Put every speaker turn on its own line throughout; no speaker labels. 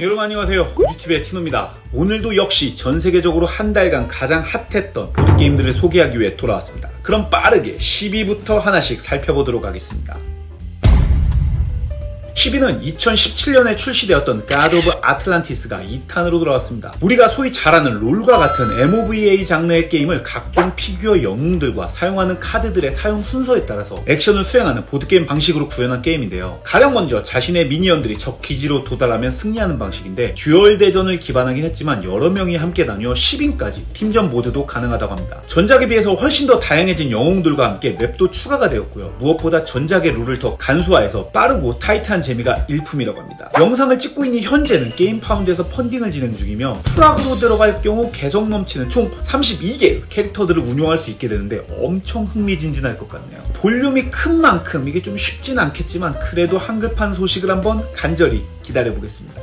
여러분 안녕하세요. 우주TV의 티노입니다. 오늘도 역시 전세계적으로 한 달간 가장 핫했던 보드게임들을 소개하기 위해 돌아왔습니다. 그럼 빠르게 10위부터 하나씩 살펴보도록 하겠습니다. 10위는 2017년에 출시되었던 God of Atlantis가 2탄으로 돌아왔습니다. 우리가 소위 잘 아는 롤과 같은 MOBA 장르의 게임을 각종 피규어 영웅들과 사용하는 카드들의 사용 순서에 따라서 액션을 수행하는 보드게임 방식으로 구현한 게임인데요. 가장 먼저 자신의 미니언들이 적 기지로 도달하면 승리하는 방식인데 듀얼 대전을 기반하긴 했지만 여러 명이 함께 나뉘어 10인까지 팀전 모드도 가능하다고 합니다. 전작에 비해서 훨씬 더 다양해진 영웅들과 함께 맵도 추가가 되었고요. 무엇보다 전작의 룰을 더 간소화해서 빠르고 타이트한 재미가 일품이라고 합니다. 영상을 찍고 있는 현재는 게임 파운드에서 펀딩을 진행 중이며 프락으로 들어갈 경우 개성 넘치는 총 32개의 캐릭터들을 운용할 수 있게 되는데 엄청 흥미진진할 것 같네요. 볼륨이 큰 만큼 이게 좀 쉽진 않겠지만 그래도 한글판 소식을 한번 간절히 기다려보겠습니다.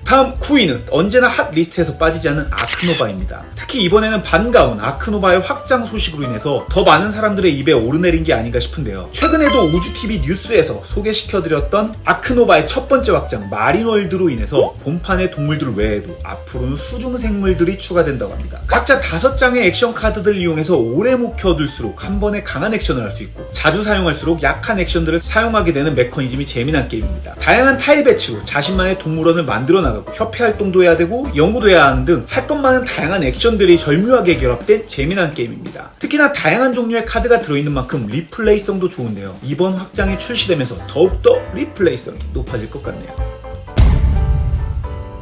다음 9위는 언제나 핫 리스트에서 빠지지 않는 아크노바입니다. 특히 이번에는 반가운 아크노바의 확장 소식으로 인해서 더 많은 사람들의 입에 오르내린 게 아닌가 싶은데요. 최근에도 우주TV 뉴스에서 소개시켜드렸던 아크노바의 첫 번째 확장 마린월드로 인해서 본판의 동물들 외에도 앞으로는 수중생물들이 추가된다고 합니다. 각자 5장의 액션 카드들을 이용해서 오래 묵혀둘수록 한 번에 강한 액션을 할 수 있고 자주 사용할수록 약한 액션들을 사용하게 되는 메커니즘이 재미난 게임입니다. 다양한 타일 배치로 자신만의 동물원을 만들어 나가고 협회 활동도 해야 되고 연구도 해야 하는 등 할 것 많은 다양한 액션들이 절묘하게 결합된 재미난 게임입니다. 특히나 다양한 종류의 카드가 들어있는 만큼 리플레이성도 좋은데요. 이번 확장이 출시되면서 더욱더 리플레이성이 높아질 것 같네요.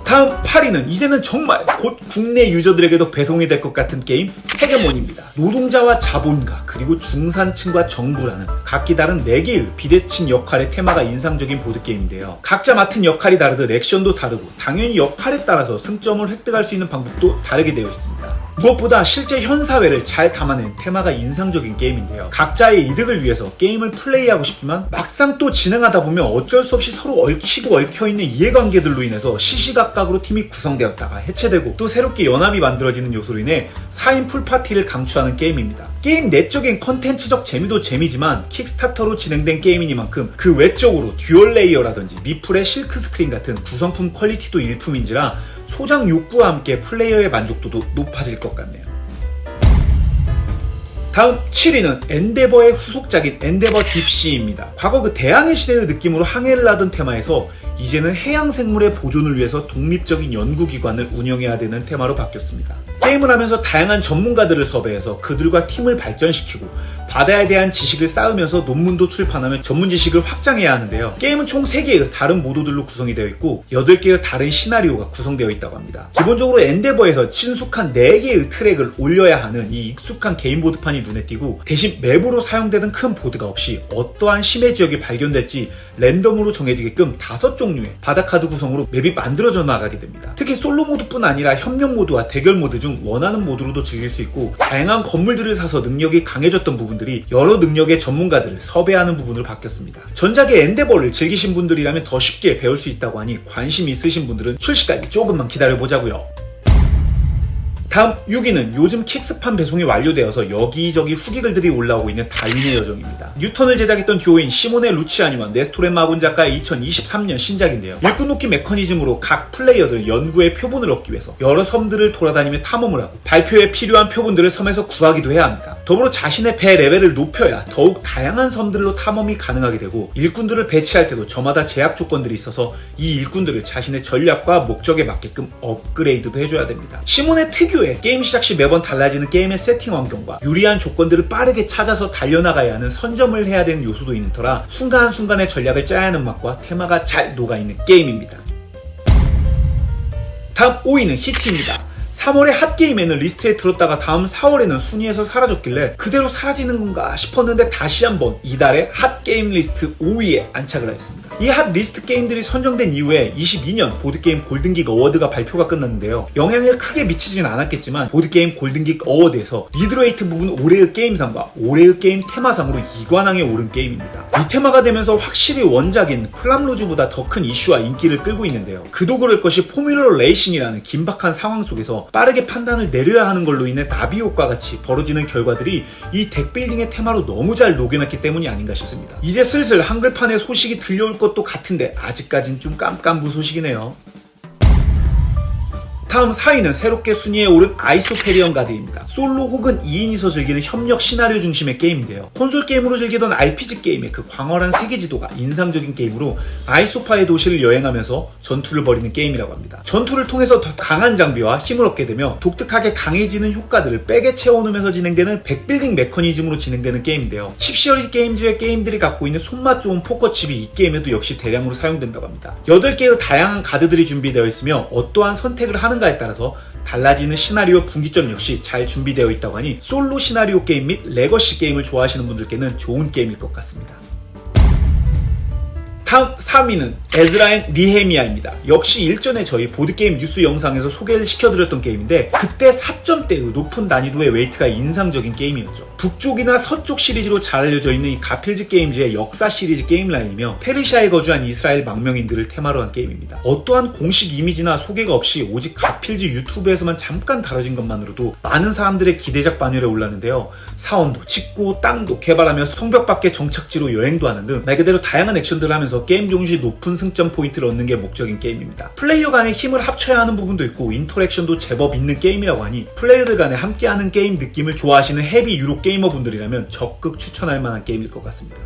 다음 8위는 이제는 정말 곧 국내 유저들에게도 배송이 될 것 같은 게임 헤게몬입니다. 노동자와 자본가 그리고 중산층과 정부라는 각기 다른 4개의 비대칭 역할의 테마가 인상적인 보드게임인데요. 각자 맡은 역할이 다르듯 액션도 다르고 당연히 역할에 따라서 승점을 획득할 수 있는 방법도 다르게 되어 있습니다. 무엇보다 실제 현 사회를 잘 담아낸 테마가 인상적인 게임인데요. 각자의 이득을 위해서 게임을 플레이하고 싶지만 막상 또 진행하다 보면 어쩔 수 없이 서로 얽히고 얽혀있는 이해관계들로 인해서 시시각각으로 팀이 구성되었다가 해체되고 또 새롭게 연합이 만들어지는 요소로 인해 4인 풀파티를 강추하는 게임입니다. 게임 내적인 컨텐츠적 재미도 재미지만 킥스타터로 진행된 게임이니만큼 그 외적으로 듀얼 레이어라든지 미풀의 실크 스크린 같은 구성품 퀄리티도 일품인지라 소장 욕구와 함께 플레이어의 만족도도 높아질 것 같네요. 다음 7위는 엔데버의 후속작인 엔데버 딥시입니다. 과거 그 대항해 시대의 느낌으로 항해를 하던 테마에서 이제는 해양 생물의 보존을 위해서 독립적인 연구기관을 운영해야 되는 테마로 바뀌었습니다. 게임을 하면서 다양한 전문가들을 섭외해서 그들과 팀을 발전시키고 바다에 대한 지식을 쌓으면서 논문도 출판하며 전문 지식을 확장해야 하는데요. 게임은 총 3개의 다른 모드들로 구성이 되어 있고 8개의 다른 시나리오가 구성되어 있다고 합니다. 기본적으로 엔데버에서 친숙한 4개의 트랙을 올려야 하는 이 익숙한 게임보드판이 눈에 띄고 대신 맵으로 사용되는 큰 보드가 없이 어떠한 심해 지역이 발견될지 랜덤으로 정해지게끔 5종류의 바다카드 구성으로 맵이 만들어져 나가게 됩니다. 특히 솔로 모드뿐 아니라 협력 모드와 대결 모드 중 원하는 모드로도 즐길 수 있고 다양한 건물들을 사서 능력이 강해졌던 부분들이 여러 능력의 전문가들을 섭외하는 부분으로 바뀌었습니다. 전작의 엔데버를 즐기신 분들이라면 더 쉽게 배울 수 있다고 하니 관심 있으신 분들은 출시까지 조금만 기다려보자고요. 다음 6위는 요즘 킥스판 배송이 완료되어서 여기저기 후기글들이 올라오고 있는 다윈의 여정입니다. 뉴턴을 제작했던 듀오인 시모네 루치아니와 네스토렌 마본 작가의 2023년 신작인데요. 일꾼 놓기 메커니즘으로 각 플레이어들 연구의 표본을 얻기 위해서 여러 섬들을 돌아다니며 탐험을 하고 발표에 필요한 표본들을 섬에서 구하기도 해야 합니다. 더불어 자신의 배 레벨을 높여야 더욱 다양한 섬들로 탐험이 가능하게 되고 일꾼들을 배치할 때도 저마다 제약 조건들이 있어서 이 일꾼들을 자신의 전략과 목적에 맞게끔 업그레이드도 해줘야 됩니다. 시모네 특유 게임 시작 시 매번 달라지는 게임의 세팅 환경과 유리한 조건들을 빠르게 찾아서 달려나가야 하는 선점을 해야 되는 요소도 있는 터라 순간순간의 전략을 짜야 하는 맛과 테마가 잘 녹아있는 게임입니다. 다음 5위는 히트입니다. 3월에 핫게임에는 리스트에 들었다가 다음 4월에는 순위에서 사라졌길래 그대로 사라지는 건가 싶었는데 다시 한번 이달의 핫게임 리스트 5위에 안착을 하였습니다. 이 핫 리스트 게임들이 선정된 이후에 22년 보드게임 골든긱 어워드가 발표가 끝났는데요. 영향을 크게 미치진 않았겠지만 보드게임 골든긱 어워드에서 미드레이트 부분 올해의 게임상과 올해의 게임 테마상으로 2관왕에 오른 게임입니다. 이 테마가 되면서 확실히 원작인 플람루즈보다 더 큰 이슈와 인기를 끌고 있는데요. 그도 그럴 것이 포뮬러 레이싱이라는 긴박한 상황 속에서 빠르게 판단을 내려야 하는 걸로 인해 나비 효과 같이 벌어지는 결과들이 이 덱빌딩의 테마로 너무 잘 녹여놨기 때문이 아닌가 싶습니다. 이제 슬슬 한글판에 소식이 들려올 것 것도 같은데 아직까진 좀 깜깜무소식이네요. 다음 4위는 새롭게 순위에 오른 아이소페리온 가드입니다. 솔로 혹은 2인이서 즐기는 협력 시나리오 중심의 게임인데요. 콘솔 게임으로 즐기던 RPG 게임의 그 광활한 세계지도가 인상적인 게임으로 아이소파의 도시를 여행하면서 전투를 벌이는 게임이라고 합니다. 전투를 통해서 더 강한 장비와 힘을 얻게 되며 독특하게 강해지는 효과들을 백에 채워넣으면서 진행되는 백빌딩 메커니즘으로 진행되는 게임인데요. 칩시어리 게임즈의 게임들이 갖고 있는 손맛 좋은 포커칩이 이 게임에도 역시 대량으로 사용된다고 합니다. 8개의 다양한 가드들이 준비되어 있으며 어떠한 선택을 하는 에 따라서 달라지는 시나리오 분기점 역시 잘 준비되어 있다고 하니 솔로 시나리오 게임 및 레거시 게임을 좋아하시는 분들께는 좋은 게임일 것 같습니다. 다음 3위는 에즈라 앤 니헤미야입니다. 역시 일전에 저희 보드게임 뉴스 영상에서 소개를 시켜드렸던 게임인데 그때 4점대의 높은 난이도의 웨이트가 인상적인 게임이었죠. 북쪽이나 서쪽 시리즈로 잘 알려져 있는 이 가필즈 게임즈의 역사 시리즈 게임 라인이며 페르시아에 거주한 이스라엘 망명인들을 테마로 한 게임입니다. 어떠한 공식 이미지나 소개가 없이 오직 가필즈 유튜브에서만 잠깐 다뤄진 것만으로도 많은 사람들의 기대작 반열에 올랐는데요. 사원도 짓고 땅도 개발하며 성벽 밖의 정착지로 여행도 하는 등 말 그대로 다양한 액션들을 하면서 게임 종시 높은 승점 포인트를 얻는 게 목적인 게임입니다. 플레이어 간의 힘을 합쳐야 하는 부분도 있고 인터랙션도 제법 있는 게임이라고 하니 플레이어들 간에 함께하는 게임 느낌을 좋아하시는 헤비 유로 게이머분들이라면 적극 추천할 만한 게임일 것 같습니다.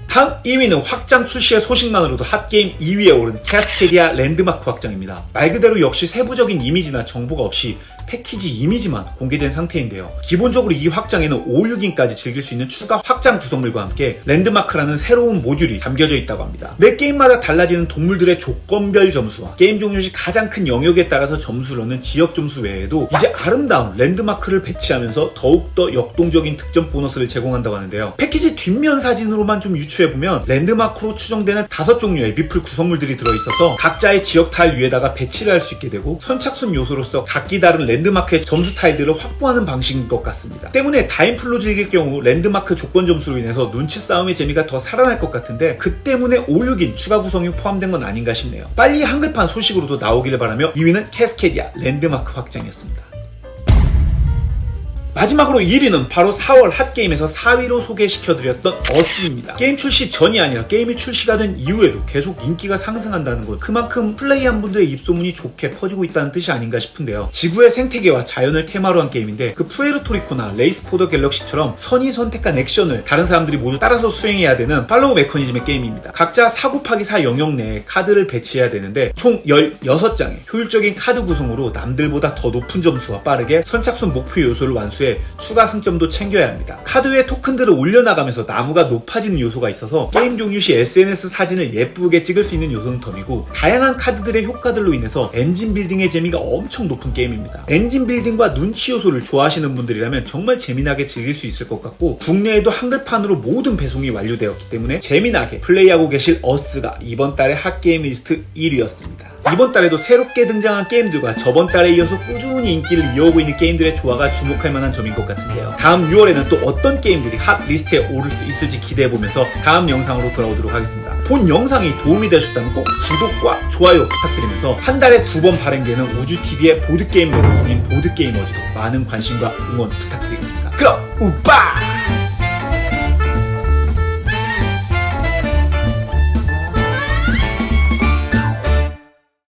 다음 2위는 확장 출시의 소식만으로도 핫게임 2위에 오른 캐스케디아 랜드마크 확장입니다. 말 그대로 역시 세부적인 이미지나 정보가 없이 패키지 이미지만 공개된 상태인데요. 기본적으로 이 확장에는 5,6인까지 즐길 수 있는 추가 확장 구성물과 함께 랜드마크라는 새로운 모듈이 담겨져 있다고 합니다. 매 게임마다 달라지는 동물들의 조건별 점수와 게임 종료 시 가장 큰 영역에 따라서 점수를 얻는 지역 점수 외에도 이제 아름다운 랜드마크를 배치하면서 더욱더 역동적인 득점 보너스를 제공한다고 하는데요. 패키지 뒷면 사진으로만 좀 유추해보면 랜드마크로 추정되는 5종류의 리플 구성물들이 들어있어서 각자의 지역 타일 위에다가 배치를 할 수 있게 되고 선착순 요소로서 각기 다른 랜드마크의 점수 타일들을 확보하는 방식인 것 같습니다. 때문에 다인플로 즐길 경우 랜드마크 조건 점수로 인해서 눈치 싸움의 재미가 더 살아날 것 같은데 그 때문에 5,6인 추가 구성이 포함된 건 아닌가 싶네요. 빨리 한글판 소식으로도 나오기를 바라며 2위는 캐스케디아 랜드마크 확장이었습니다. 마지막으로 1위는 바로 4월 핫게임에서 4위로 소개시켜드렸던 어스입니다. 게임 출시 전이 아니라 게임이 출시가 된 이후에도 계속 인기가 상승한다는 것, 그만큼 플레이한 분들의 입소문이 좋게 퍼지고 있다는 뜻이 아닌가 싶은데요. 지구의 생태계와 자연을 테마로 한 게임인데 그 푸에르토리코나 레이스포더 갤럭시처럼 선이 선택한 액션을 다른 사람들이 모두 따라서 수행해야 되는 팔로우 메커니즘의 게임입니다. 각자 4곱하기4 영역 내에 카드를 배치해야 되는데 총 16장의 효율적인 카드 구성으로 남들보다 더 높은 점수와 빠르게 선착순 목표 요소를 완수해 추가 승점도 챙겨야 합니다. 카드 위에 토큰들을 올려나가면서 나무가 높아지는 요소가 있어서 게임 종료 시 SNS 사진을 예쁘게 찍을 수 있는 요소는 덤이고 다양한 카드들의 효과들로 인해서 엔진 빌딩의 재미가 엄청 높은 게임입니다. 엔진 빌딩과 눈치 요소를 좋아하시는 분들이라면 정말 재미나게 즐길 수 있을 것 같고 국내에도 한글판으로 모든 배송이 완료되었기 때문에 재미나게 플레이하고 계실 어스가 이번 달의 핫게임 리스트 1위였습니다. 이번 달에도 새롭게 등장한 게임들과 저번 달에 이어서 꾸준히 인기를 이어오고 있는 게임들의 조화가 주목할 만한 점인 것 같은데요. 다음 6월에는 또 어떤 게임들이 핫 리스트에 오를 수 있을지 기대해보면서 다음 영상으로 돌아오도록 하겠습니다. 본 영상이 도움이 되셨다면 꼭 구독과 좋아요 부탁드리면서 한 달에 2번 발행되는 우주TV의 보드게임 매거진인 보드게이머즈도 많은 관심과 응원 부탁드리겠습니다. 그럼 우빠!